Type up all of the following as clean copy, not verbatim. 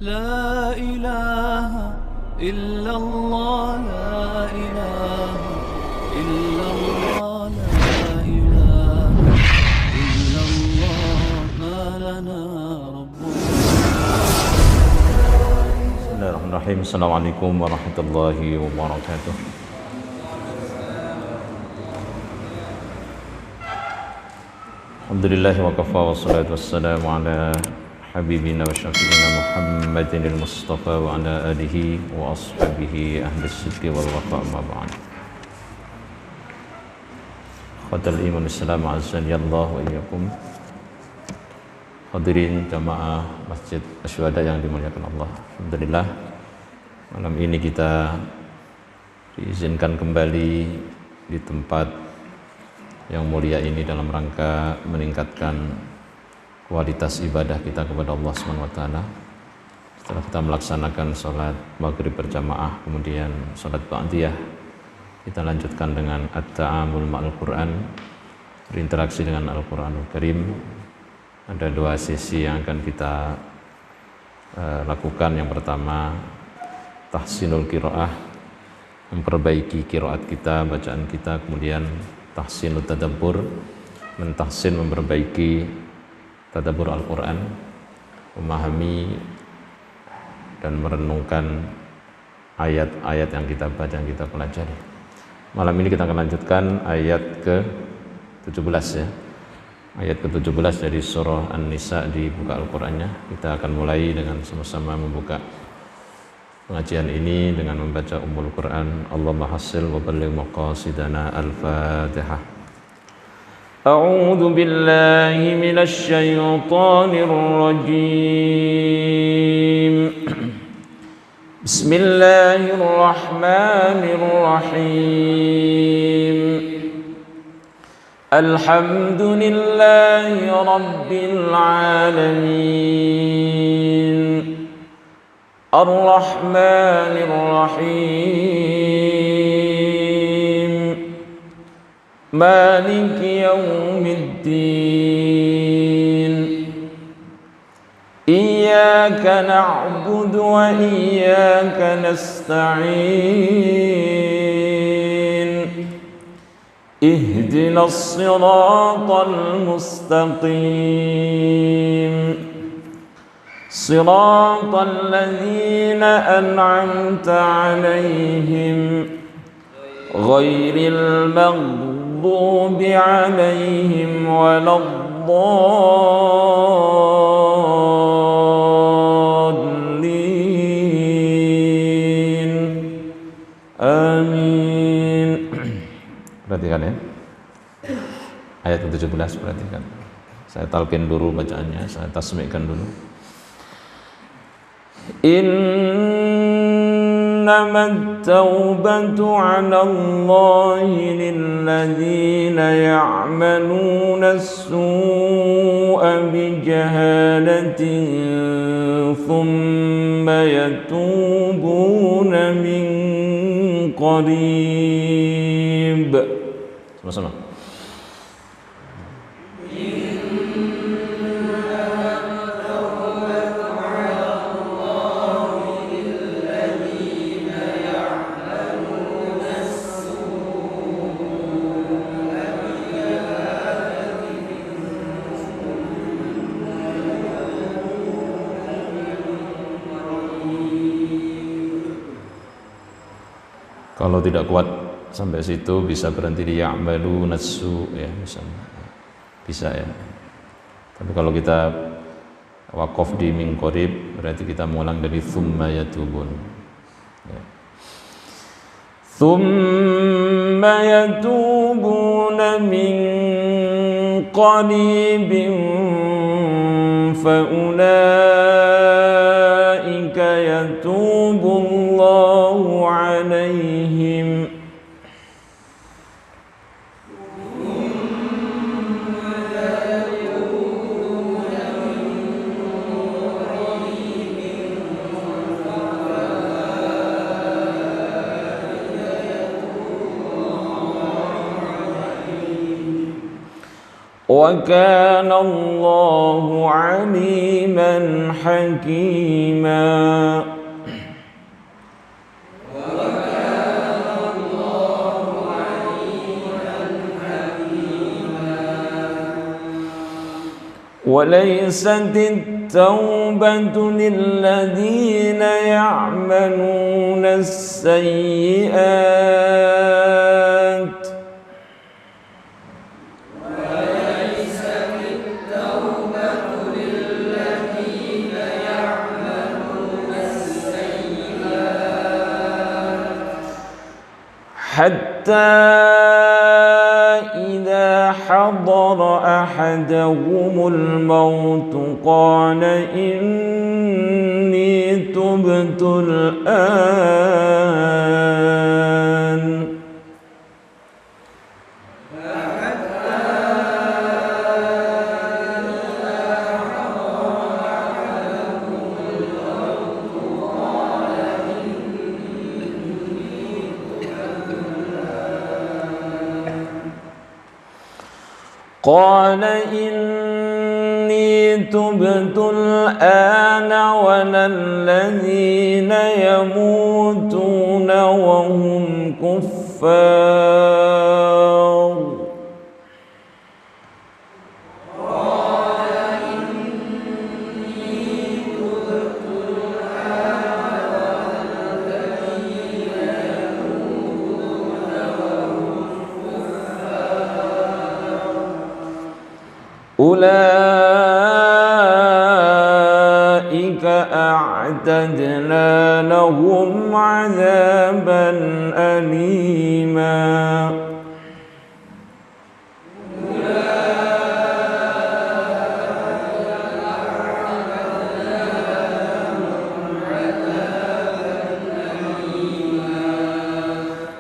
لا إله إلا الله لا إله إلا الله لا إله إلا الله ما لنا رب. Bismillahirrahmanirrahim. Assalamualaikum warahmatullahi wabarakatuh. Alhamdulillah wa kafa wa salatu wassalamu ala habibina wa syafi'ina Muhammadin al-Mustafa wa ala alihi wa ashabihi ahli sidqi wal wafa' ma ba'd. Khatal iman islam azan ya Allah wa iyyakum. Hadirin jamaah Masjid Asyhada yang dimuliakan Allah. Alhamdulillah malam ini kita diizinkan kembali di tempat yang mulia ini dalam rangka meningkatkan kualitas ibadah kita kepada Allah Subhanahu wa taala. Setelah kita melaksanakan salat maghrib berjamaah, kemudian salat ba'diyah, kita lanjutkan dengan at-ta'amul ma'al Quran, berinteraksi dengan Al-Quranul Karim. Ada dua sesi yang akan kita lakukan. Yang pertama, tahsinul qiraah, memperbaiki qiraat kita, bacaan kita. Kemudian tahsinul tadabbur, mentahsin, memperbaiki tadabbur Al-Quran, memahami dan merenungkan ayat-ayat yang kita baca, yang kita pelajari. Malam ini kita akan lanjutkan ayat ke-17 ya. Ayat ke-17 dari surah An-Nisa, dibuka Al-Qurannya. Kita akan mulai dengan sama-sama membuka pengajian ini dengan membaca Ummul Quran. Allahumma hassil wa balligh maqasidana. Al-Fatihah. A'udzu billahi minasy syaithanir rajim. Bismillahirrahmanirrahim. Alhamdulillahi rabbil alamin. Ar-Rahmanir Rahim. Maliki yaumiddin. Iyyaka na'budu wa iyyaka nasta'in. Ihdinas siratal mustaqim. Siratal ladzina an'amta 'alaihim ghairil maghdubi 'alaihim waladdallin. Amin. Perhatikan ya, ayat ke-17, perhatikan. Saya talqin dulu bacaannya, saya tasmikkan dulu. Innamat taubatu 'ala Allahi lilladzina ya'maluna as-su'a bijahalatin thumma yatubuna min qarib. Sama-sama. Kalau tidak kuat sampai situ bisa berhenti di ya'malu nasu ya, misalnya. Bisa ya. Tapi kalau kita wakaf di min qarib, berarti kita mengulang dari thumma yatubun ya. Thumma yatubuna min qaribin faulaika yatubullahu alaihim. وكان الله عليما حكيما. وليست التوبة للذين يعملون السيئات حتى إذا حضر أحدهم الموت قال إني تبت الآن. قال إني تبت الآن ولا الذين يموتون وهم كفار. أولئك أعتدنا لهم عذابا أليما.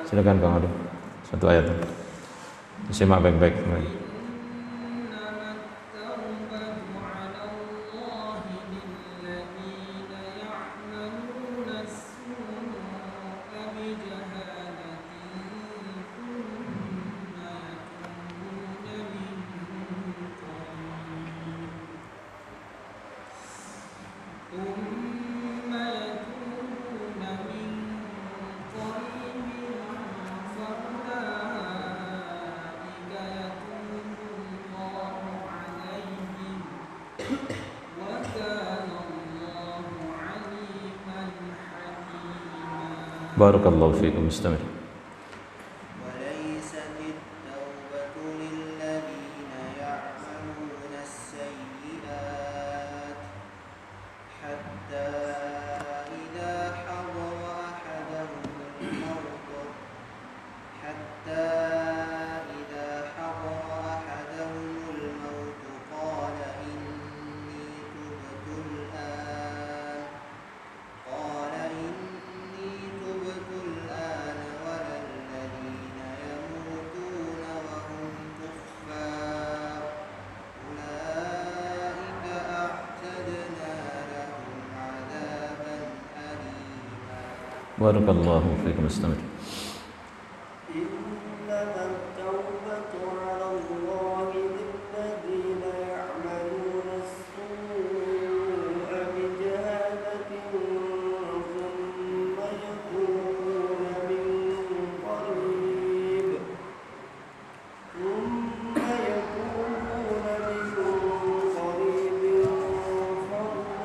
Silakan Kang Adu, satu ayat. Simak baik-baik. Barakallahu fiikum. Istamir. وليست التوبة للذين يعملون السيئات حتى إذا حضر أحدهم الموت قال إني تبت الآن ولا الذين يموتون وهم كفار أولئك أعتدنا لهم عذابا أليما. Barakallahu fiikum. Istamir. إنما التوبة على الله للذين يعملون السوء بجهالة ثم يتوبون من قريب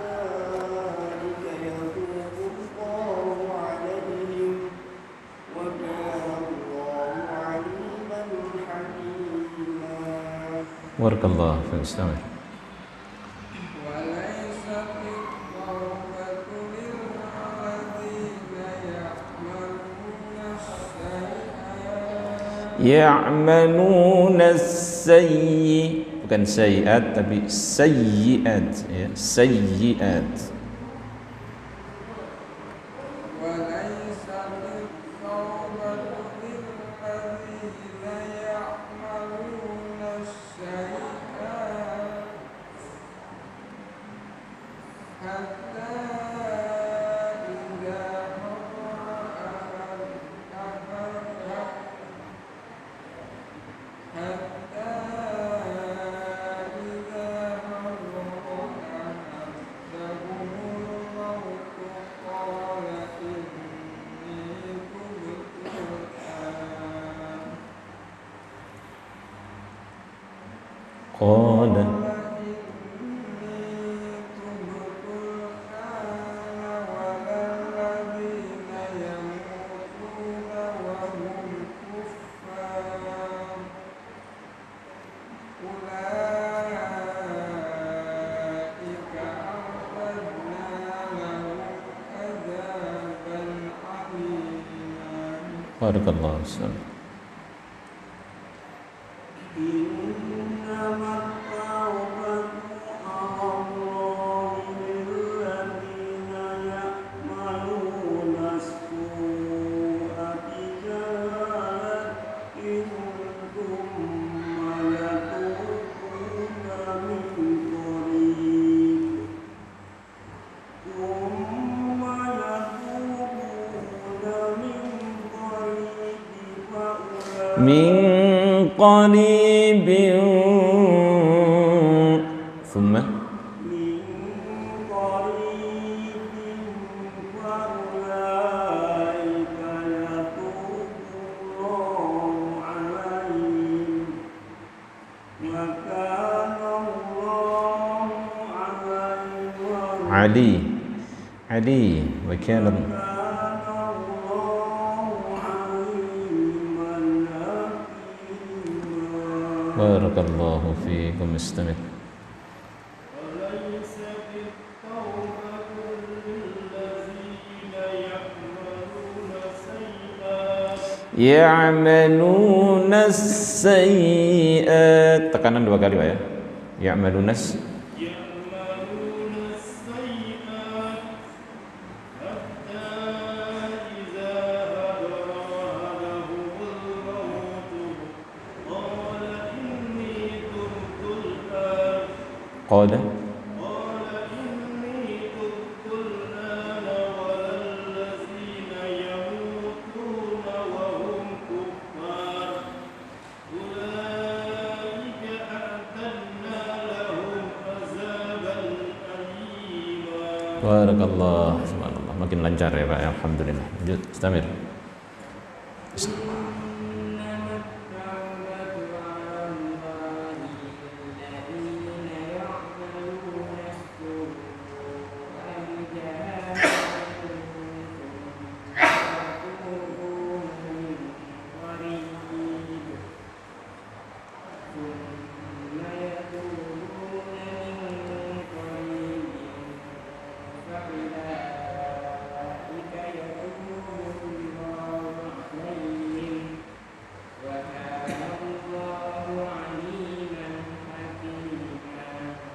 فأولئك يتوب الله عليهم وكان الله عليما حكيما. Barakallahu fiikum. Istamir. وليست التوبة للذين يعملون bukan sayyi'at tapi sayyi'at, ya, sayyi'at. وليست التوبة للذين يعملون السيئات حتى إذا حتى qad barakallahu fiik. إنما التوبة على الله للذين يعملون السوء بجهالة ثم يتوبون من قريب Min qaribin thumma Ali wa kana barakallahu fiikum istamir. Ya'maluna sayyi'at, tekanan 2 kali Pak ya. Ya'maluna qad barakallah, subhanallah, makin lancar ya Pak, alhamdulillah. Lanjut, istamir.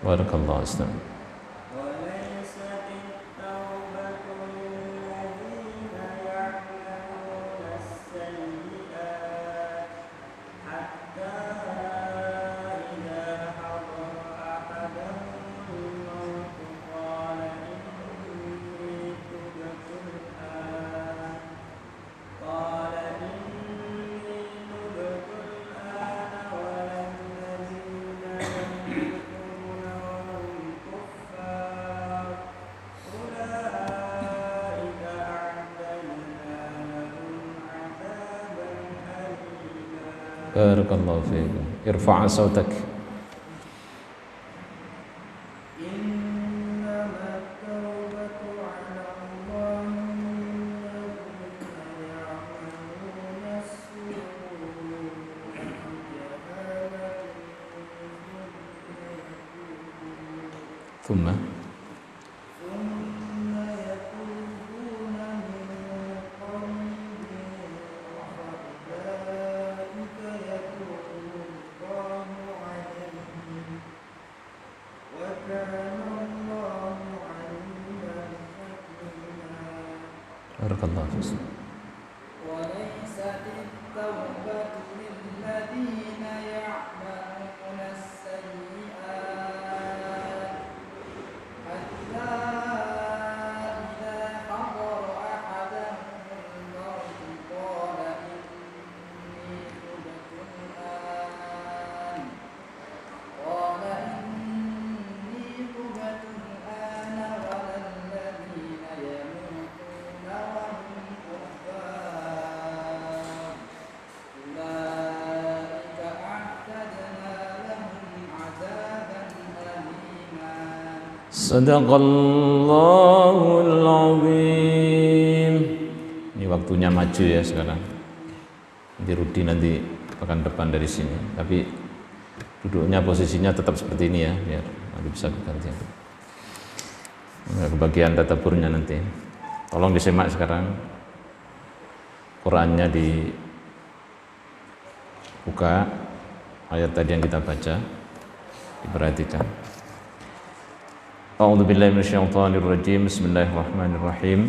Barakallahu fiik. Barakallahu fiikum. Irfa' sautak. ثم barakallahu fiik. وليست التوبة للذين يعملون السيئات حتى إذا حضر أحدهم الموت قال إني تبت الآن ولا الذين يموتون وهم كفار Sadaqallahul azim. Ini waktunya maju ya sekarang. Nanti Rudi nanti pekan depan dari sini. Tapi duduknya posisinya tetap seperti ini ya, biar nanti bisa ganti. Kebagian tadaburnya nanti. Tolong disimak sekarang. Qurannya dibuka. Ayat tadi yang kita baca diperhatikan. A'udzubillahi minasyaitonirrajim. Bismillahirrahmanirrahim.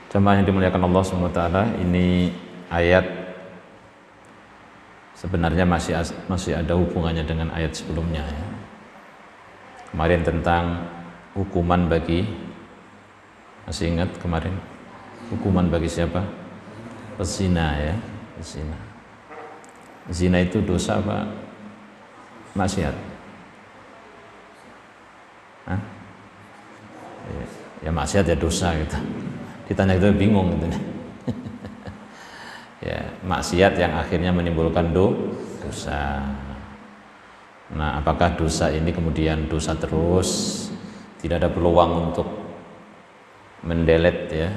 Jamaah yang dimuliakan Allah SWT, ini ayat sebenarnya masih ada hubungannya dengan ayat sebelumnya ya. Kemarin tentang hukuman bagi, masih ingat kemarin hukuman bagi siapa? Pezina ya, pezina. Zina itu dosa apa maksiat? Hah? Ya maksiat ya dosa gitu. Ditanya itu bingung gitu. Ya maksiat yang akhirnya menimbulkan dosa. Nah, apakah dosa ini kemudian dosa terus, tidak ada peluang untuk mendelet ya,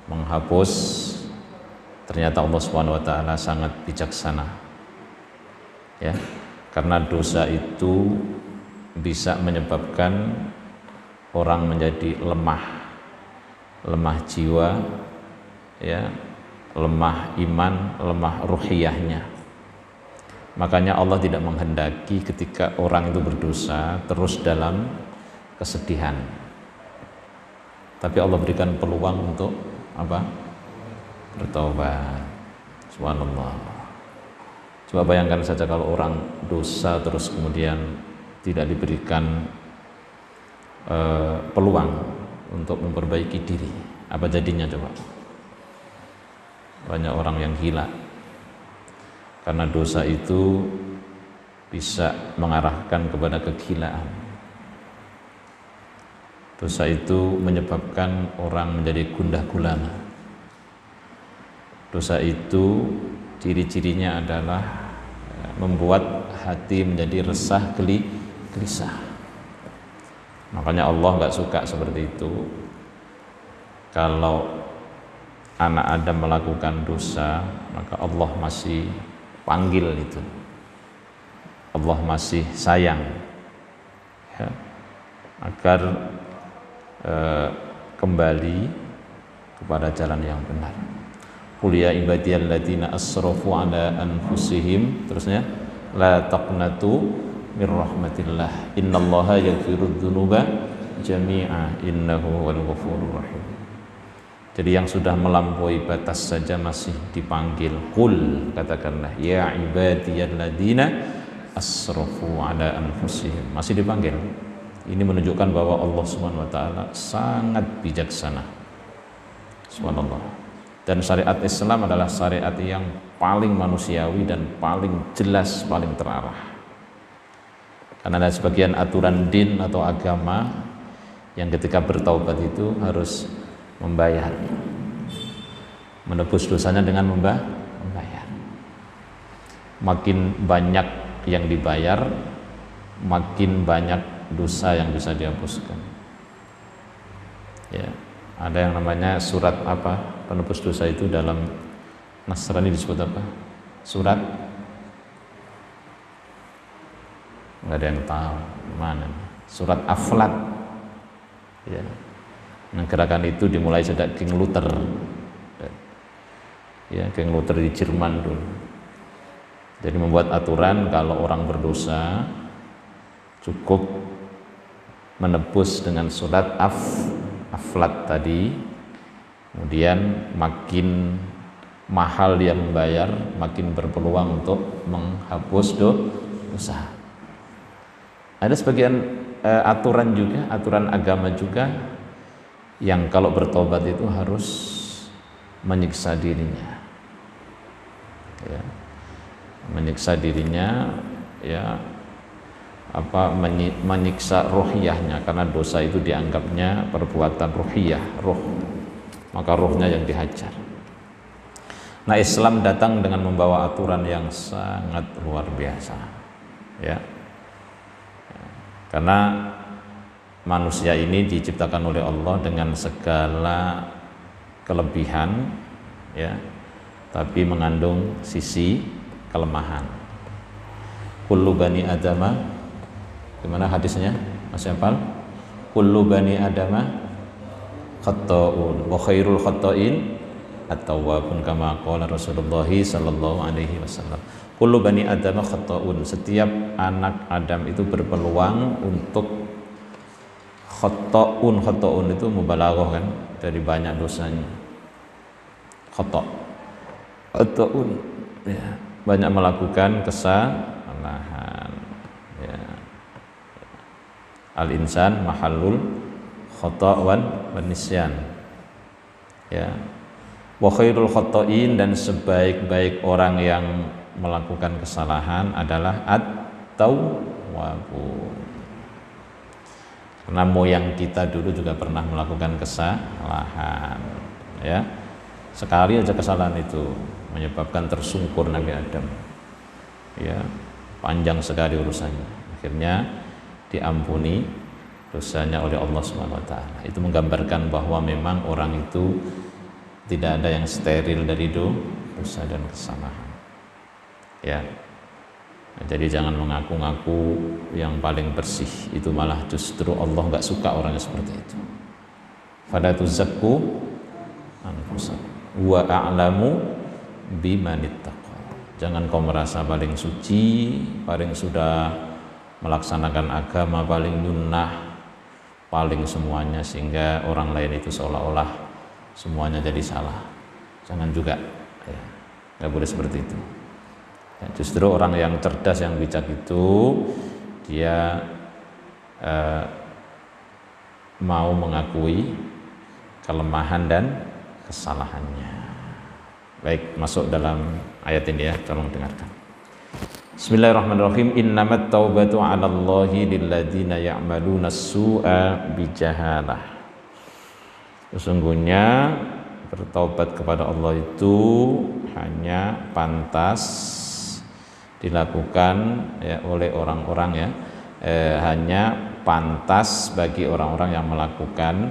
menghapus? Ternyata Allah Subhanahu wa taala sangat bijaksana. Ya, karena dosa itu bisa menyebabkan orang menjadi lemah jiwa, ya, lemah iman, lemah ruhiyahnya. Makanya Allah tidak menghendaki ketika orang itu berdosa terus dalam kesedihan. Tapi Allah berikan peluang untuk apa? Bertobat. Subhanallah. Coba bayangkan saja kalau orang dosa terus kemudian tidak diberikan peluang untuk memperbaiki diri, apa jadinya coba? Banyak orang yang gila karena dosa itu bisa mengarahkan kepada kegilaan. Dosa itu menyebabkan orang menjadi gundah gulana. Dosa itu ciri-cirinya adalah membuat hati menjadi resah, gelisah. Makanya Allah nggak suka seperti itu. Kalau anak Adam melakukan dosa, maka Allah masih panggil itu. Allah masih sayang ya, agar kembali kepada jalan yang benar. Qul ya ibadiyalladzina asrafu ala anfusihim, terusnya la taqnatu mir rahmatillah innallaha yaghfirudz dzunuba jami'a innahu huwal ghafurur rahim. Jadi yang sudah melampaui batas saja masih dipanggil. Qul, katakanlah ya ibadiyalladzina asrafu ala anfusihim, masih dipanggil. Ini menunjukkan bahwa Allah Subhanahu wa taala sangat bijaksana. Subhanallah. Dan syariat Islam adalah syariat yang paling manusiawi dan paling jelas, paling terarah. Karena ada sebagian aturan din atau agama yang ketika bertaubat itu harus membayar, menebus dosanya dengan membayar. Makin banyak yang dibayar, makin banyak dosa yang bisa dihapuskan. Ya, ada yang namanya surat apa? Penebus dosa itu dalam Nasrani disebut apa? Surat? Nggak ada yang tahu mana. Surat Aflat. Ya. Nah, gerakan itu dimulai sejak King Luther. Ya, King Luther di Jerman dulu. Jadi membuat aturan kalau orang berdosa cukup menebus dengan surat Aflat tadi. Kemudian makin mahal dia membayar, makin berpeluang untuk menghapus dosa. Ada sebagian aturan juga, aturan agama juga yang kalau bertobat itu harus menyiksa dirinya. Ya. Menyiksa dirinya, ya, menyiksa ruhiyahnya, karena dosa itu dianggapnya perbuatan ruhiyah, roh. Maka rohnya yang dihajar. Nah, Islam datang dengan membawa aturan yang sangat luar biasa, ya. Karena manusia ini diciptakan oleh Allah dengan segala kelebihan, ya, tapi mengandung sisi kelemahan. Kullu bani adama, gimana hadisnya? Masih hafal? Kullu bani adama khata'un wa khairul khata'in at-tawwabun kama qala Rasulullah sallallahu alaihi wasallam. Kullu bani adama khata'un, setiap anak Adam itu berpeluang untuk khata'un. Khata'un itu mubalaghah kan, dari banyak dosanya. Khata'un, ya, banyak melakukan kesalahan, ya. Al-insan mahallul khata' wan nisyan, ya. Wa khairul khata'in, dan sebaik-baik orang yang melakukan kesalahan adalah at-tawwabun. Karena moyang kita dulu juga pernah melakukan kesalahan, ya. Sekali aja kesalahan itu menyebabkan tersungkur Nabi Adam, ya, panjang sekali urusannya. Akhirnya diampuni dosanya oleh Allah Subhanahu wa taala. Itu menggambarkan bahwa memang orang itu tidak ada yang steril dari dosa dan kesalahan, ya. Nah, jadi jangan mengaku-ngaku yang paling bersih, itu malah justru Allah nggak suka orangnya seperti itu. Fala tuzakku anfusakum wa a'lamu bimanittaqa. Jangan kau merasa paling suci, paling sudah melaksanakan agama, paling nyunnah, paling semuanya, sehingga orang lain itu seolah-olah semuanya jadi salah. Jangan juga, ya, nggak boleh seperti itu. Ya, justru orang yang cerdas, yang bijak itu dia mau mengakui kelemahan dan kesalahannya. Baik, masuk dalam ayat ini ya, tolong dengarkan. Bismillahirrahmanirrahim. Innamat taubatu 'alallahi lilladzina ya'maluna as-su'a bijahalah. Sesungguhnya bertaubat kepada Allah itu hanya pantas dilakukan, ya, oleh orang-orang, ya, hanya pantas bagi orang-orang yang melakukan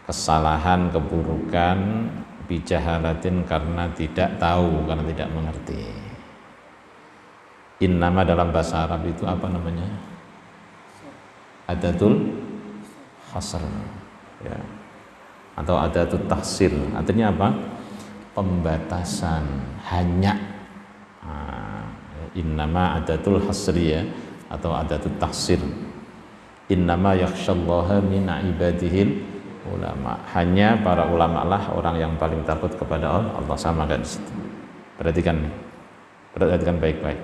kesalahan, keburukan, bijahalatin, karena tidak tahu, karena tidak mengerti. Innama dalam bahasa Arab itu apa namanya? Adatul hasr, ya, atau adatul tahsir. Artinya apa? Pembatasan, hanya. Innama adatul hasri, ya, atau adatul tahsir. Innama yakhsyallaha min ibadihil ulama. Hanya para ulama lah orang yang paling takut kepada Allah. Sama kan di situ. Perhatikan baik-baik.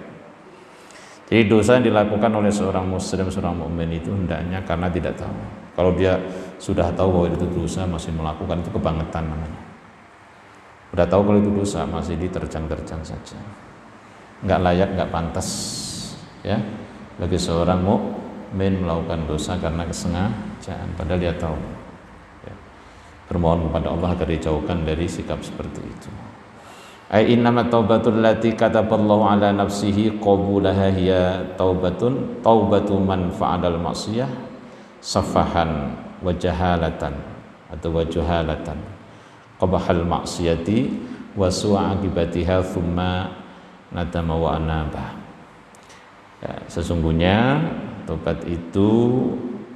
Jadi dosa yang dilakukan oleh seorang muslim, seorang mukmin itu hendaknya karena tidak tahu. Kalau dia sudah tahu bahwa itu dosa masih melakukan, itu kebangetan namanya. Udah tahu kalau itu dosa masih diterjang-terjang saja. Enggak layak, enggak pantas, ya, bagi seorang mukmin melakukan dosa karena kesengajaan, padahal dia tahu. Ya. Bermohon kepada Allah agar dijauhkan dari sikap seperti itu. Ai innamat taubatul lati kataballahu ala nafsihi qabulaha hiya taubatu man fa'alal ma'siyah safahan wa jahalatan atau wa juhalatan qabahal ma'siyati wa su'a akibatiha thumma nadama wa anaba. Ya, sesungguhnya tobat itu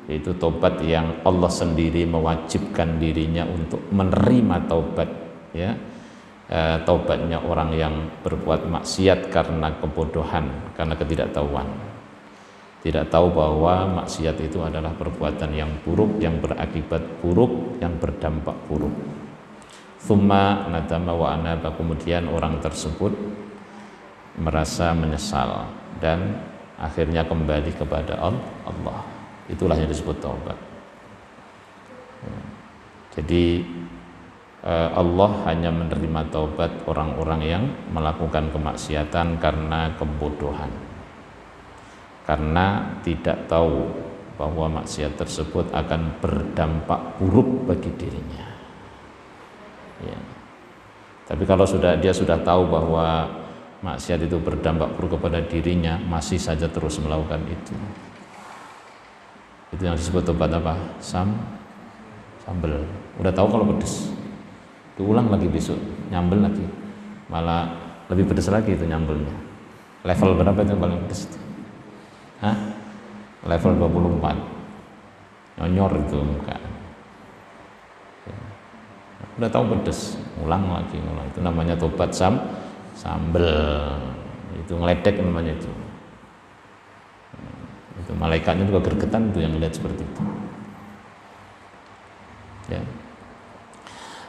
yaitu tobat yang Allah sendiri mewajibkan dirinya untuk menerima taubat, ya. Taubatnya orang yang berbuat maksiat karena kebodohan, karena ketidaktahuan, tidak tahu bahwa maksiat itu adalah perbuatan yang buruk, yang berakibat buruk, yang berdampak buruk. Tsumma nadama wa anaba, kemudian orang tersebut merasa menyesal dan akhirnya kembali kepada Allah. Itulah yang disebut taubat. Jadi Allah hanya menerima taubat orang-orang yang melakukan kemaksiatan karena kebodohan, karena tidak tahu bahwa maksiat tersebut akan berdampak buruk bagi dirinya, ya. Tapi kalau dia sudah tahu bahwa maksiat itu berdampak buruk kepada dirinya, masih saja terus melakukan Itu yang disebut tobat apa? Sambel. Udah tahu kalau pedes, diulang lagi besok, nyambel lagi, malah lebih pedes lagi itu nyambelnya. Level berapa itu yang paling pedes itu? Hah? Level 24. Nyonyor itu muka. Udah tahu pedes, ulang lagi, ulang. Itu namanya tobat sambel. Itu ngeledek namanya itu. Itu malaikatnya juga gergetan itu yang lihat seperti itu. Ya.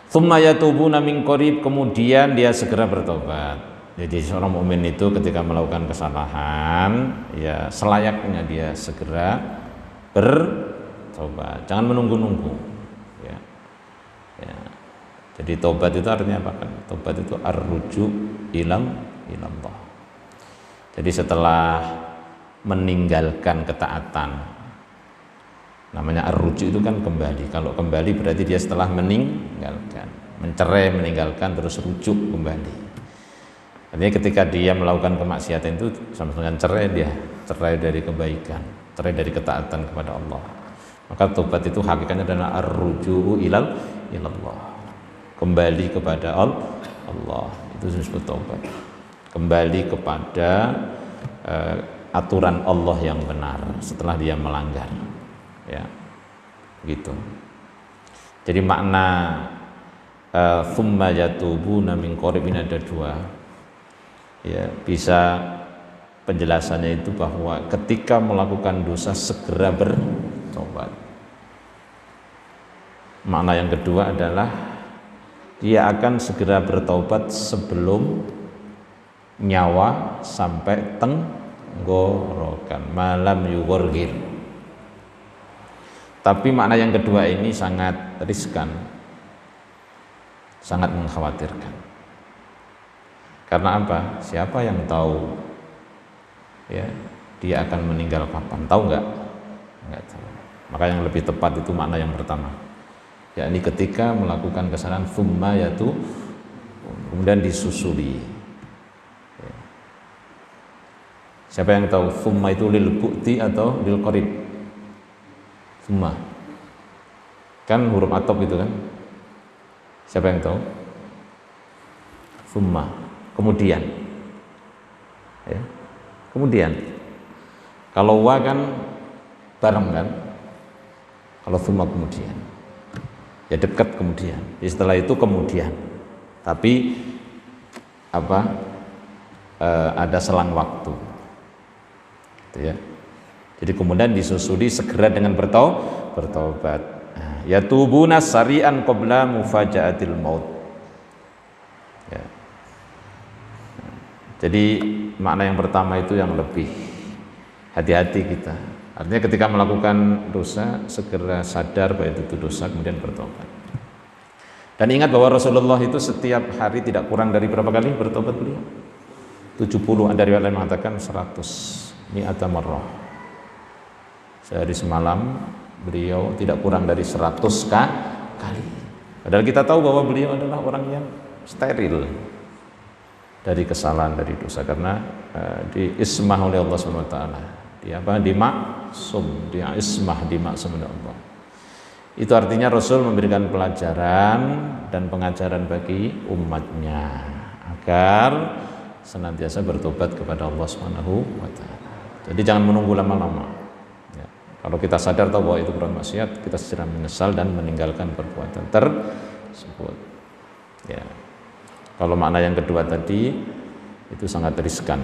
Tsumma yatubuna min qarib, kemudian dia segera bertobat. Jadi seorang mukmin itu ketika melakukan kesalahan, ya selayaknya dia segera bertobat. Jangan menunggu-nunggu. Ya. Ya. Jadi tobat itu artinya apa kan? Tobat itu ar-ruju ilallah. Jadi setelah meninggalkan ketaatan, namanya ar-ruju itu kan kembali. Kalau kembali berarti dia setelah meninggalkan, mencerai, meninggalkan, terus rujuk kembali. Artinya ketika dia melakukan kemaksiatan itu sama dengan cerai, dia cerai dari kebaikan, cerai dari ketaatan kepada Allah. Maka tobat itu hakikatnya adalah ar-ruju ilallah, kembali kepada Allah. Itu disebut tobat, kembali kepada aturan Allah yang benar setelah dia melanggar. Ya, gitu. Jadi makna tsumma yatubuna min qarib ini ada dua. Ya, bisa penjelasannya itu bahwa ketika melakukan dosa segera bertobat. Makna yang kedua adalah dia akan segera bertobat sebelum nyawa sampai tenggorokan, malam yughorgir. Tapi makna yang kedua ini sangat riskan, sangat mengkhawatirkan. Karena apa? Siapa yang tahu ya dia akan meninggal kapan? Tahu nggak? Nggak tahu. Maka yang lebih tepat itu makna yang pertama, yakni ketika melakukan kesalahan tsumma yaitu kemudian disusuli. Ya. Siapa yang tahu tsumma itu lil bu'ti atau lil qarib? Tsumma kan huruf atop itu kan. Siapa yang tahu? Tsumma, kemudian ya. Kemudian kalau wa kan bareng kan, kalau tsumma kemudian ya dekat kemudian. Jadi setelah itu kemudian, tapi apa ada selang waktu gitu ya. Jadi kemudian disusuli segera dengan bertobat. Yatubuna sari'an qabla mufaja'atil maut. Ya. Jadi makna yang pertama itu yang lebih hati-hati kita. Artinya ketika melakukan dosa segera sadar bahwa itu dosa kemudian bertobat. Dan ingat bahwa Rasulullah itu setiap hari tidak kurang dari berapa kali bertobat beliau? 70, ada riwayat lain mengatakan 100 mi'ata marrah. Sehari semalam beliau tidak kurang dari 100 kali. Padahal kita tahu bahwa beliau adalah orang yang steril dari kesalahan, dari dosa, karena di ismah oleh Allah SWT. Dia apa? Dimaksum, dia ismah, dimaksum oleh Allah. Itu artinya Rasul memberikan pelajaran dan pengajaran bagi umatnya agar senantiasa bertobat kepada Allah SWT. Jadi jangan menunggu lama-lama. Kalau kita sadar tahu bahwa itu bermaksiat, kita segera menyesal dan meninggalkan perbuatan tersebut. Ya. Kalau makna yang kedua tadi itu sangat riskan.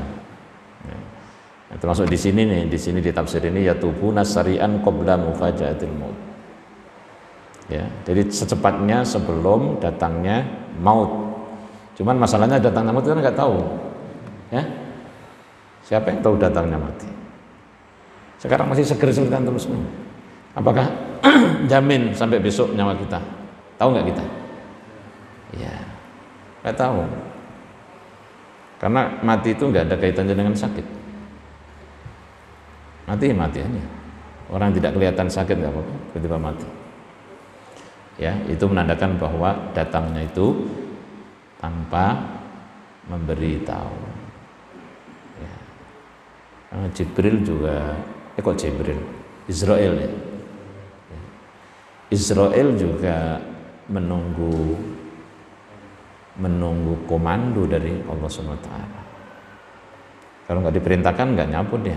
Ya. Nah, termasuk di sini nih, di sini di tafsir ini yatubuna sari'an qabla mufaja'atil maut. Ya, jadi secepatnya sebelum datangnya maut. Cuman masalahnya datangnya maut kan nggak tahu. Ya. Siapa yang tahu datangnya mati? Sekarang masih seger seperti antum semua. Apakah jamin sampai besok nyawa kita? Tahu nggak kita? Ya, nggak tahu. Karena mati itu nggak ada kaitannya dengan sakit. Mati aja. Orang tidak kelihatan sakit nggak apa-apa, tiba-tiba mati. Ya, itu menandakan bahwa datangnya itu tanpa memberitahu. Ya. Jibril juga. Kok Jibril? Israel ya. Israel juga menunggu komando dari Allah SWT. Kalau nggak diperintahkan nggak nyapu dia.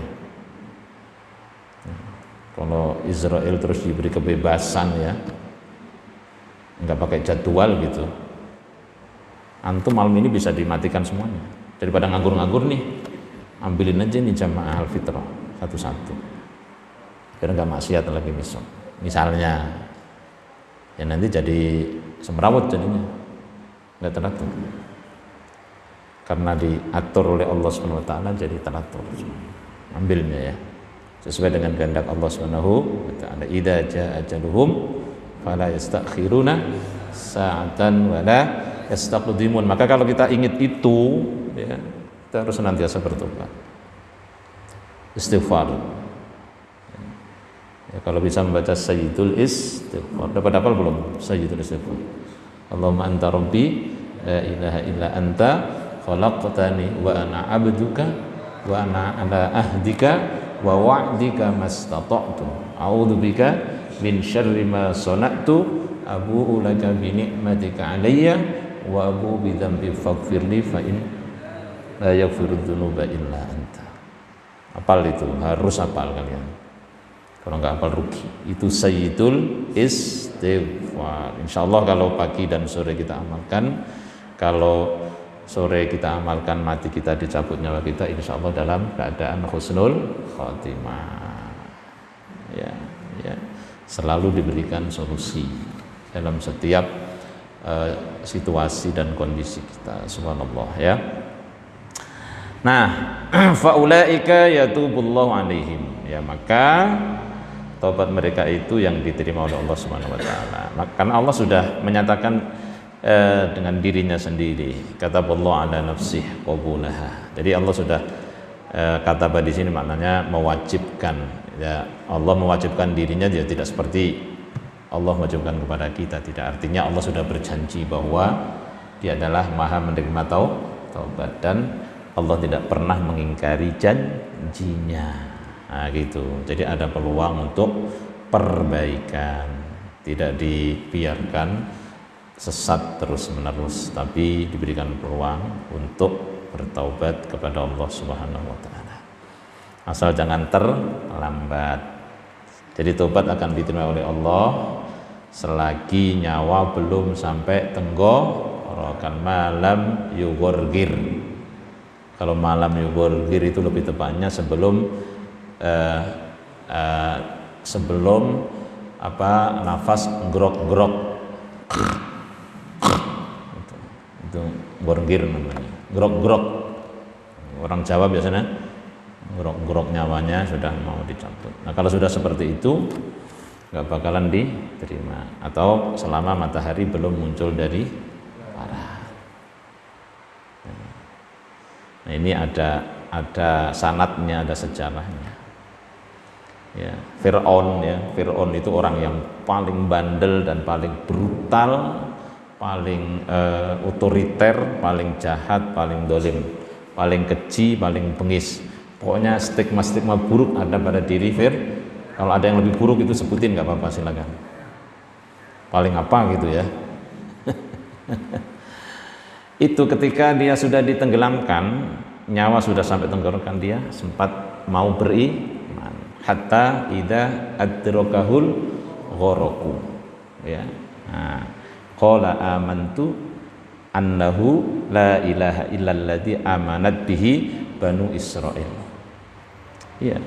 Kalau Israel terus diberi kebebasan ya, nggak pakai jadwal gitu, antum malam ini bisa dimatikan semuanya. Daripada nganggur-nganggur nih, ambilin aja nih jamaah al-fitrah satu-satu, biar nggak maksiat lagi besok. Misalnya, ya nanti jadi semrawut jadinya, nggak teratur. Karena diatur oleh Allah SWT jadi teratur. Ambilnya ya, sesuai dengan kehendak Allah SWT. Idza jaa ajaluhum fala yastakhiruna sa'atan wala yastaqdimun. Maka kalau kita ingat itu ya, kita harus senantiasa bertobat, istighfar ya, kalau bisa membaca Sayyidul Istighfar. Dapat hafal belum Sayyidul Istighfar? Allahumma anta rabbi la ilaha illa anta khalaqtani wa ana abduka wa ana ala ahdika wa wa'dika mastata'tu a'udzu bika min syarri ma sana'tu abu'u laka bi ni'matika alayya wa abu'u bi dzambi faghfirli fa in la yaghfiru dzunuba illa anta. Hafal itu, harus hafal kalian. Kalau nggak hafal rugi. Itu Sayyidul Istighfar. Insyaallah kalau pagi dan sore kita amalkan, kalau sore kita amalkan, mati kita, dicabut nyawa kita, insyaallah dalam keadaan husnul khotimah. Ya, ya. Selalu diberikan solusi dalam setiap situasi dan kondisi kita. Subhanallah ya. Nah, faulaika yatubullahu alaihim. Ya, maka taubat mereka itu yang diterima oleh Allah Subhanahu wa taala. Karena Allah sudah menyatakan dengan dirinya sendiri, kataballahu ala nafsih qabulaha. Jadi Allah sudah kataba di sini maknanya mewajibkan. Ya, Allah mewajibkan dirinya, dia tidak seperti Allah mewajibkan kepada kita, tidak. Artinya Allah sudah berjanji bahwa dia adalah maha menerima taubat dan Allah tidak pernah mengingkari janjinya. Nah, gitu. Jadi ada peluang untuk perbaikan, tidak dibiarkan sesat terus-menerus, tapi diberikan peluang untuk bertaubat kepada Allah Subhanahu wa taala. Asal jangan terlambat. Jadi taubat akan diterima oleh Allah selagi nyawa belum sampai tenggorokan, malam yughorgir. Kalau malam yughorgir itu lebih tepatnya sebelum nafas grok-grok. Itu gorgir namanya, grok-grok. Orang Jawa biasanya grok-grok, nyawanya sudah mau dicabut. Nah, kalau sudah seperti itu nggak bakalan diterima, atau selama matahari belum muncul dari barat. Nah, ini ada sanadnya, ada sejarahnya. Ya, Fir'aun itu orang yang paling bandel dan paling brutal, paling otoriter, paling jahat, paling dolim, paling keji, paling bengis. Pokoknya stigma buruk ada pada diri Fir'aun. Kalau ada yang lebih buruk itu sebutin, nggak apa-apa, silakan. Paling apa gitu ya. Itu ketika dia sudah ditenggelamkan, nyawa sudah sampai tenggorokan, dia sempat mau beriman. Hatta idza adrakahul gharaku. Ya. Nah, qala amantu annahu la ilaha illalladzi amanat bihi banu Israil. Iya.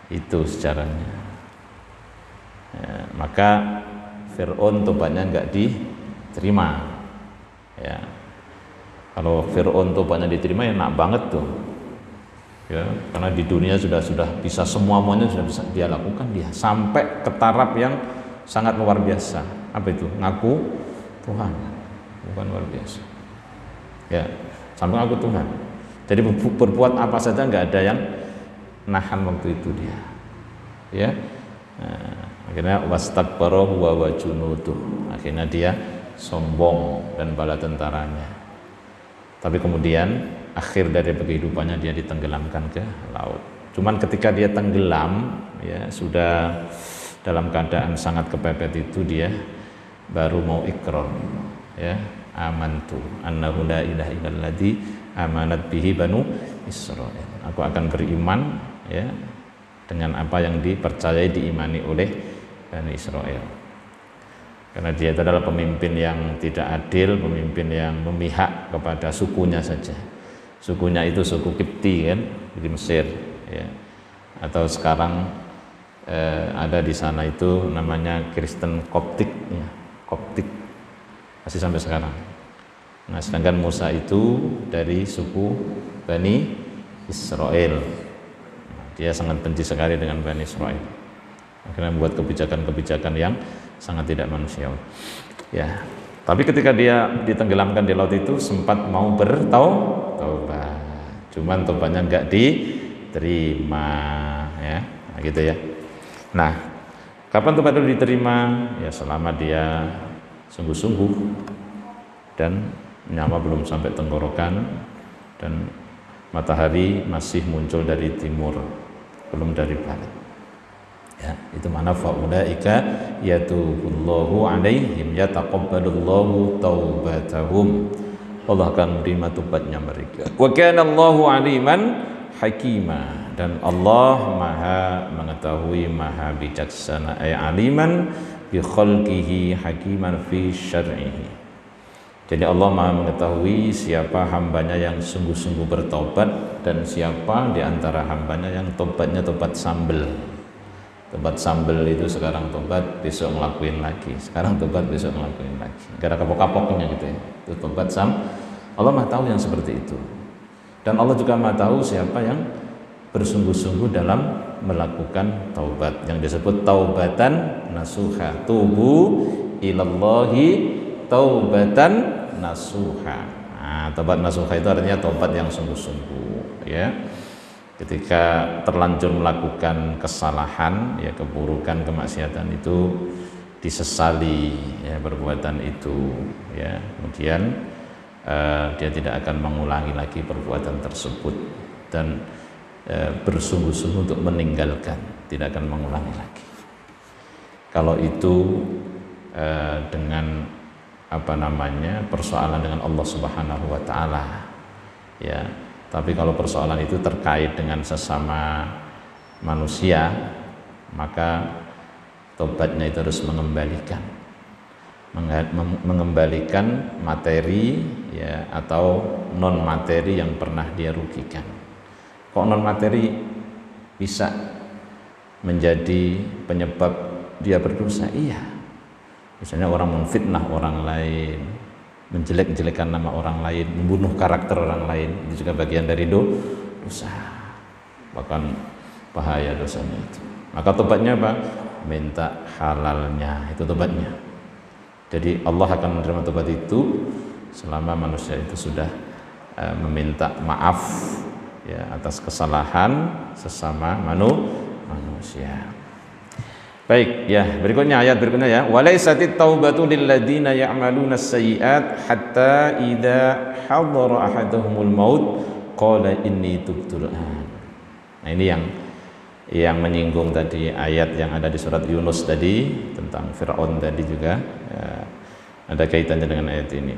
Itu sejarahnya. Ya, maka Fir'aun tobatnya enggak diterima. Ya. Kalau Fir'aun tobatnya diterima ya enak banget tuh. Ya, karena di dunia sudah bisa semuanya sudah bisa dia lakukan, dia sampai ke taraf yang sangat luar biasa. Apa itu? Ngaku Tuhan. Bukan luar biasa. Ya, sampai ngaku Tuhan. Jadi berbuat apa saja enggak ada yang nahan waktu itu dia. Ya. Nah, akhirnya wastakbara huwa wa junuduh. Akhirnya dia sombong dan bala tentaranya. Tapi kemudian akhir dari kehidupannya dia ditenggelamkan ke laut. Cuman ketika dia tenggelam, ya sudah dalam keadaan sangat kepepet itu dia baru mau ikrar, ya, amantu annahu la ilaha illalladzi amanat bihi banu Israil. Aku akan beriman, ya, dengan apa yang dipercayai diimani oleh Bani Israel. Karena dia itu adalah pemimpin yang tidak adil, pemimpin yang memihak kepada sukunya saja. Sukunya itu suku Kipti kan di Mesir, ya. Atau sekarang ada di sana itu namanya Kristen Koptik, ya. Koptik masih sampai sekarang. Nah, sedangkan Musa itu dari suku Bani Israel. Dia sangat benci sekali dengan Bani Israel. Akhirnya membuat kebijakan-kebijakan yang sangat tidak manusiawi. Ya. Tapi ketika dia ditenggelamkan di laut itu sempat mau bertaubat. Cuman tobatnya enggak diterima, ya. Nah, gitu ya. Nah, kapan tobat itu diterima? Ya selama dia sungguh-sungguh dan nyawa belum sampai tenggorokan dan matahari masih muncul dari timur, belum dari barat. Ya, itu mana faulaika yatubullahu alaihim yataqabbalullahu taubatahum. Allah akan menerima taubatnya mereka. Wa kana Allahu aliman hakima, dan Allah Maha mengetahui, Maha bijaksana, ay aliman bi khalqihi hakiman fi syar'ihi. Jadi Allah Maha mengetahui siapa hambanya yang sungguh-sungguh bertobat dan siapa di antara hambanya yang tobatnya tobat sambel. Tobat sambel itu sekarang tobat, besok ngelakuin lagi. Sekarang tobat, besok ngelakuin lagi. Gara kapok-kapoknya gitu ya. Itu tobat Allah Maha tahu yang seperti itu. Dan Allah juga Maha tahu siapa yang bersungguh-sungguh dalam melakukan taubat, yang disebut taubatan nasuha. Tubu ilallahi taubatan nasuha. Nah, taubat nasuha itu artinya taubat yang sungguh-sungguh, ya. Ketika terlanjur melakukan kesalahan, ya, keburukan, kemaksiatan itu disesali, ya, perbuatan itu, ya. Kemudian dia tidak akan mengulangi lagi perbuatan tersebut dan bersungguh-sungguh untuk meninggalkan, tidak akan mengulangi lagi. Kalau itu dengan persoalan dengan Allah Subhanahu wa taala, ya. Tapi kalau persoalan itu terkait dengan sesama manusia, maka tobatnya itu harus mengembalikan materi, ya, atau non materi yang pernah dia rugikan. Kok non materi bisa menjadi penyebab dia berdosa? Iya. Misalnya orang memfitnah orang lain, menjelek-jelekan nama orang lain, membunuh karakter orang lain, itu juga bagian dari dosa. Bahkan bahaya dosanya itu. Maka tobatnya apa? Minta halalnya, itu tobatnya. Jadi Allah akan menerima tobat itu selama manusia itu sudah meminta maaf, ya, atas kesalahan sesama manusia. Baik, ya, berikutnya ayat berikutnya, ya. Walaisatit taubatu lil ladzina ya'maluna as-sayyi'at hatta idza hadara ahaduhumul maut qala inni tubtu an. Nah, ini yang menyinggung tadi ayat yang ada di surat Yunus tadi tentang Firaun tadi juga, ya, ada kaitannya dengan ayat ini.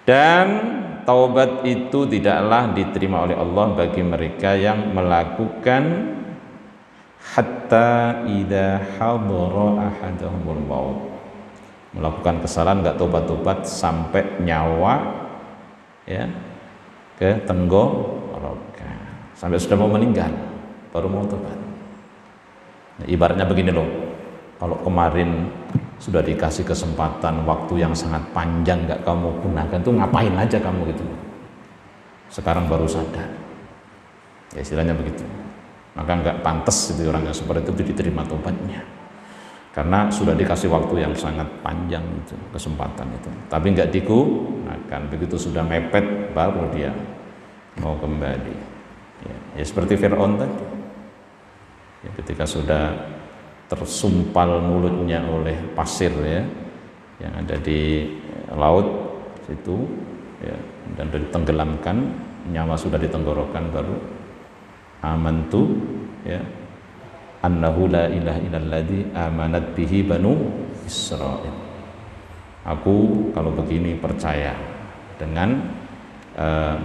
Dan taubat itu tidaklah diterima oleh Allah bagi mereka yang melakukan hatta idza hadara ahaduhumul maut, melakukan kesalahan nggak tobat-tobat sampai nyawa, ya, ke tenggorokan, sampai sudah mau meninggal baru mau tobat. Nah, ibaratnya begini loh, kalau kemarin sudah dikasih kesempatan waktu yang sangat panjang nggak kamu gunakan, tuh ngapain aja kamu gitu, sekarang baru sadar, ya, istilahnya begitu. Maka nggak pantas itu orang yang seperti itu diterima tobatnya, karena sudah dikasih waktu yang sangat panjang itu, kesempatan itu, tapi nggak digunakan. Begitu sudah mepet baru dia mau kembali, ya seperti Fir'aun tadi, ya, ketika sudah tersumpal mulutnya oleh pasir, ya, yang ada di laut situ, ya, dan ditenggelamkan, nyawa sudah ditenggorokan, baru amantu, ya, annahu la ilaha illalladzi amanat bihi banu Israil. Aku kalau begini percaya dengan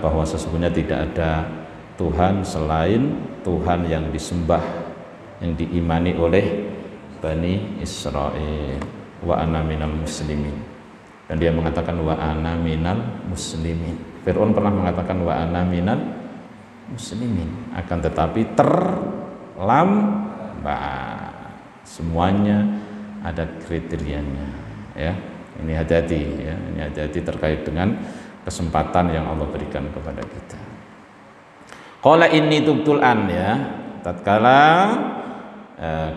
bahwa sesungguhnya tidak ada Tuhan selain Tuhan yang disembah, yang diimani oleh Bani Israil. Wa ana minal muslimin. Dan dia mengatakan wa ana minal muslimin. Fir'aun pernah mengatakan wa ana minal muslimin, akan tetapi semuanya ada kriterianya, ya. Ini hati-hati, ya. Ini hati-hati terkait dengan kesempatan yang Allah berikan kepada kita. Qala inni tubtul an, ya. Tatkala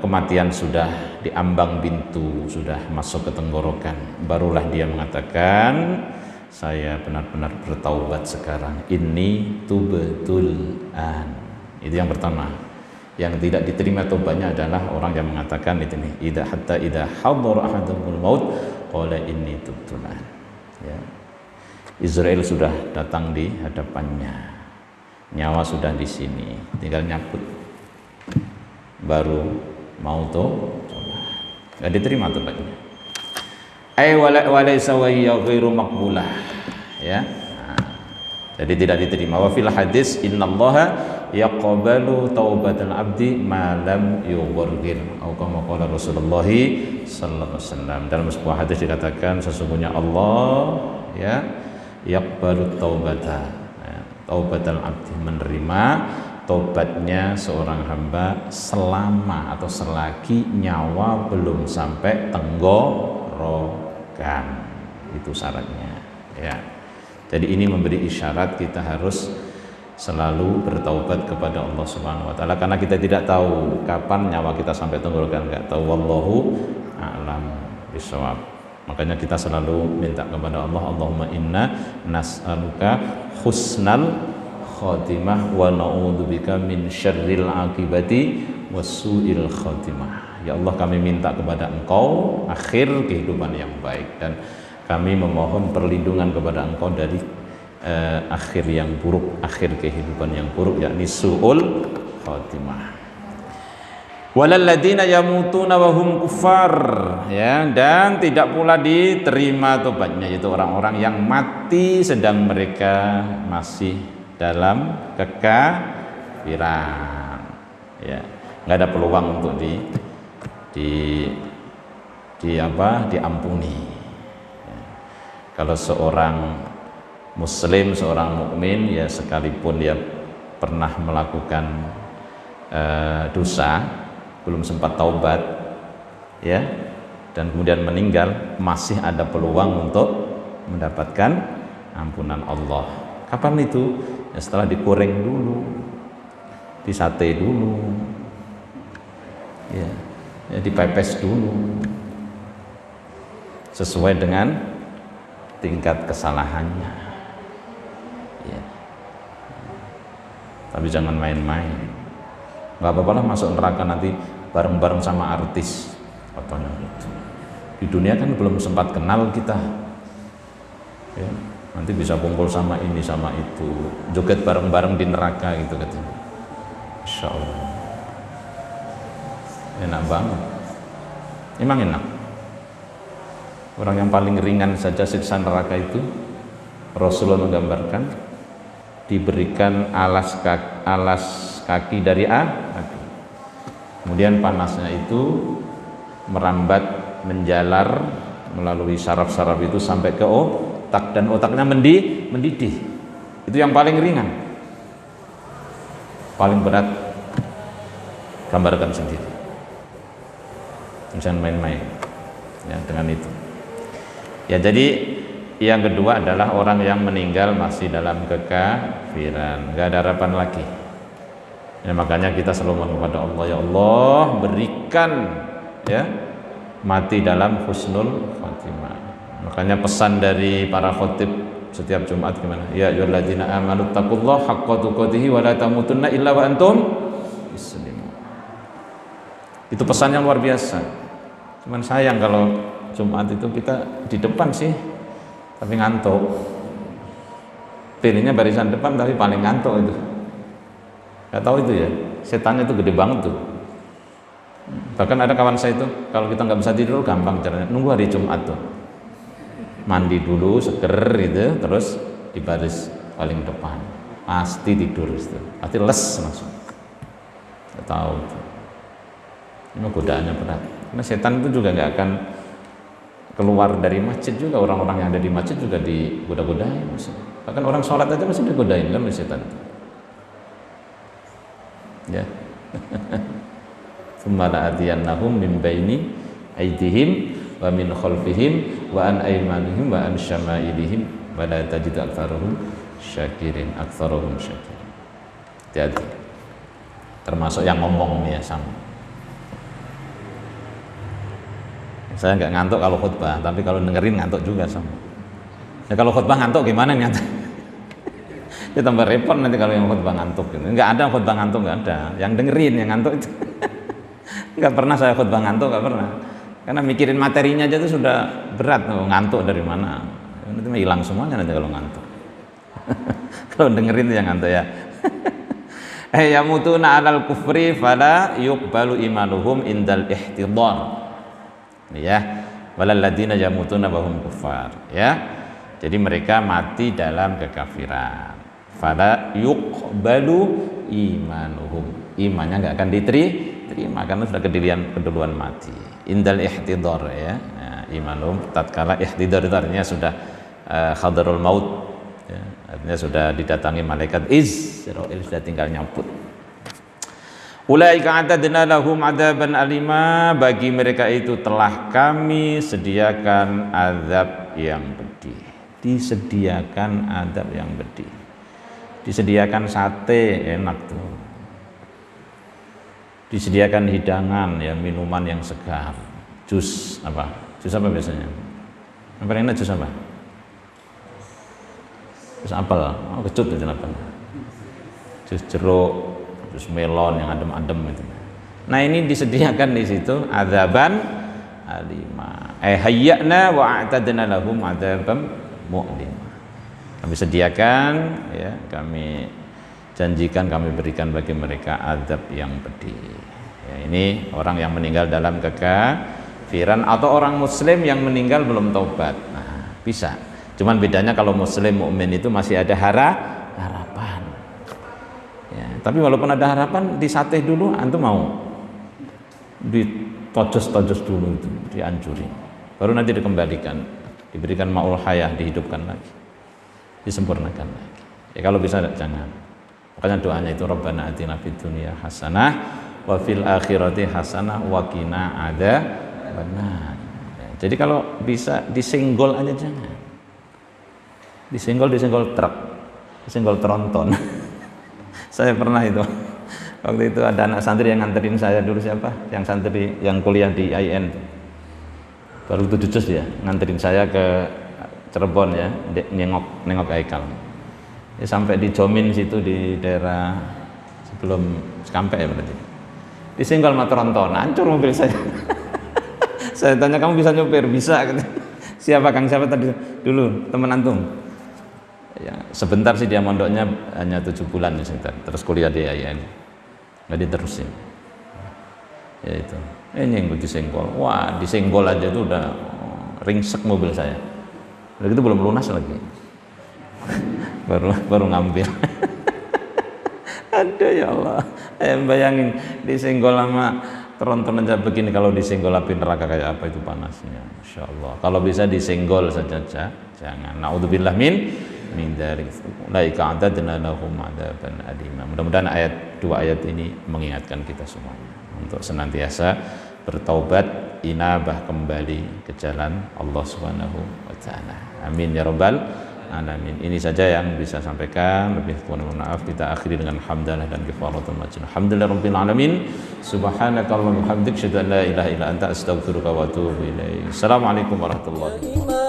kematian sudah diambang pintu, sudah masuk ke tenggorokan, barulah dia mengatakan, saya benar-benar bertaubat sekarang. Inni tubtul an. Itu yang pertama. Yang tidak diterima taubatnya adalah orang yang mengatakan itu nih, idza hadara ahadumul maut qala inni tubtul an. Ya. Israel sudah datang di hadapannya. Nyawa sudah di sini, tinggal nyabut. Baru mau tobat. Enggak diterima tobatnya. Ai walaysa wa ghairu maqbulah, ya. Nah, jadi tidak diterima. Wa fil hadis innallaha yaqbalu taubatal abdi ma lam yughargir, atau kama qala Rasulullah sallallahu alaihi wasallam. Dalam sebuah hadis dikatakan sesungguhnya Allah, ya, yaqbalu taubatal abdi, menerima taubatnya seorang hamba selama atau selagi nyawa belum sampai tenggorokan. Itu syaratnya, ya. Jadi ini memberi isyarat kita harus selalu bertaubat kepada Allah Subhanahu wa taala, karena kita tidak tahu kapan nyawa kita sampai tenggorokan, enggak tahu. Wallahu a'lam bishawab. Makanya kita selalu minta kepada Allah, Allahumma inna nas'aluka husnal khatimah wa na'udzubika min syarril akibati wasu'il khatimah. Ya Allah, kami minta kepada Engkau akhir kehidupan yang baik, dan kami memohon perlindungan kepada Engkau dari akhir yang buruk, akhir kehidupan yang buruk, yakni su'ul khatimah. Walal ladzina yamutuna wa hum kuffar, ya, dan tidak pula diterima tobatnya, yaitu orang-orang yang mati sedang mereka masih dalam kekafiran, ya. Enggak ada peluang untuk diampuni, ya. Kalau seorang muslim, seorang mukmin, ya, sekalipun dia pernah melakukan dosa, belum sempat taubat, ya, dan kemudian meninggal, masih ada peluang untuk mendapatkan ampunan Allah. Kapan itu? Ya, setelah digoreng dulu, disate dulu, ya, dipepes dulu, sesuai dengan tingkat kesalahannya, ya. Tapi jangan main-main. Nggak apa-apa lah masuk neraka nanti bareng-bareng sama artis, katanya gitu. Di dunia kan belum sempat kenal kita, ya. Nanti bisa kumpul sama ini sama itu, joget bareng-bareng di neraka gitu katanya. Insya Allah enak banget. Emang enak. Orang yang paling ringan saja siksa neraka itu, Rasulullah menggambarkan, diberikan alas kaki dari api. Kemudian panasnya itu merambat, menjalar melalui saraf-saraf itu sampai ke otak, dan otaknya mendidih. Itu yang paling ringan. Paling berat, gambarkan sendiri. Jangan main-main, ya, dengan itu. Ya, jadi yang kedua adalah orang yang meninggal masih dalam kekafiran, nggak ada harapan lagi. Ya, makanya kita selalu mohon kepada Allah, ya Allah, berikan, ya, mati dalam husnul khatimah. Makanya pesan dari para khotib setiap Jumat gimana? Ya ayyuhalladzina amanu taqullaha haqqa tuqatih wa la tamutunna illa wa antum muslimun. Itu pesan yang luar biasa. Cuman sayang kalau Jumat itu kita di depan sih, tapi ngantuk. Pilihnya barisan depan tapi paling ngantuk itu. Gak tahu itu ya, setannya itu gede banget tuh. Bahkan ada kawan saya itu, kalau kita nggak bisa tidur gampang caranya, nunggu hari Jumat tuh, mandi dulu seger gitu, terus di baris paling depan, pasti tidur itu, pasti les langsung. Nggak tahu tuh. Ini godaannya berat. Karena setan itu juga nggak akan keluar dari masjid juga, orang-orang yang ada di masjid juga digoda-godain. Bahkan orang sholat aja masih digodain kan oleh setan. Ya. Tsumma la'atiyannahum min baini aydihim wa min khalfihim wa an aymanihim wa an syama'ilihim wa la tajidu aktsarahum syakirin. Hati-hati. Termasuk yang ngomong nih ya sama. Saya nggak ngantuk kalau khutbah, tapi kalau dengerin ngantuk juga sama. Ya kalau khutbah ngantuk gimana ngantuk? Ya tambah repot nanti kalau yang khutbah ngantuk. Nggak ada khutbah ngantuk, nggak ada. Yang dengerin yang ngantuk itu. Nggak pernah saya khutbah ngantuk, nggak pernah. Karena mikirin materinya aja itu sudah berat. Ngantuk dari mana? Nanti hilang semuanya nanti kalau ngantuk. Kalau dengerin itu yang ngantuk ya. Yamutuna 'alal kufri fala yuqbalu imanuhum indal ihtidar. Ya, walal ladina yamutuna wa hum kuffar. Ya. Jadi mereka mati dalam kekafiran. Fala yuqbalu imanuhum. Imannya enggak akan diterima karena sudah keduluan mati. Indal ihtidar ya. Imanuhum tatkala ihtidar itu artinya sudah hadarul maut. Ya, artinya sudah didatangi malaikat Israil, sudah tinggal nyambut. Ulaika a'tadna lahum adzaban alima, bagi mereka itu telah kami sediakan azab yang pedih. Disediakan azab yang pedih. Disediakan sate enak tuh. Disediakan hidangan ya, minuman yang segar. Jus apa? Jus apa biasanya? Yang paling enak jus apa? Jus apel. Oh, kecut itu apa? Jus jeruk, jus melon yang adem-adem itu. Nah, ini disediakan di situ adzaban alima. Hayyana wa a'tadna lahum adzaban mu'lim. Kami sediakan ya, kami janjikan, kami berikan bagi mereka azab yang pedih. Ya, ini orang yang meninggal dalam kekafiran atau orang muslim yang meninggal belum taubat. Nah, bisa. Cuman bedanya kalau muslim mukmin itu masih ada harapan. Ya, tapi walaupun ada harapan, disatih dulu, antum mau ditojos-tojos dulu itu, dihancurin, baru nanti dikembalikan, diberikan ma'ul hayah, dihidupkan lagi, disempurnakan lagi. Ya kalau bisa jangan. Makanya doanya itu Rabbana atina fid dunya hasanah wa fil akhirati hasanah wa qina adzabannar. Ya, jadi kalau bisa disenggol aja jangan. Disenggol truk, disenggol tronton. Saya pernah itu, waktu itu ada anak santri yang nganterin saya dulu, siapa? Yang santri yang kuliah di IN, baru 7 juz ya, nganterin saya ke Cirebon ya, nengok Haikal. Ya, sampai di Jomin situ di daerah sebelum Cikampek ya berarti. Disenggol sama tronton, hancur mobil saya. Saya tanya, kamu bisa nyopir? Bisa. Siapa Kang? Siapa tadi dulu teman antum? Ya, sebentar sih dia mondoknya hanya 7 bulan ya, sebentar. Terus kuliah di IAIN nggak diterusin ya itu. Ini yang disenggol, wah disenggol aja tuh udah ringsek mobil saya, udah gitu belum lunas lagi. baru ngambil. Aduh ya Allah, bayangin disenggol sama tronton aja begini, kalau disenggol api neraka kayak apa itu panasnya. Masya Allah, kalau bisa disenggol saja jangan. Naudzubillah min dzalik. Laika a'tadna lahum adzaban alima. Mudah-mudahan dua ayat ini mengingatkan kita semuanya untuk senantiasa bertaubat, inabah kembali ke jalan Allah Subhanahu wa taala. Amin ya rabbal alamin. Ini saja yang bisa sampaikan, lebih kurang mohon maaf. Kita akhiri dengan hamdalah dan kifaratul majid. Alhamdulillahirabbil alamin. Subhanakallahumma wa bihamdika asyhadu an la ilaha illa anta astaghfiruka wa atubu ilaik. Assalamualaikum warahmatullahi wabarakatuh.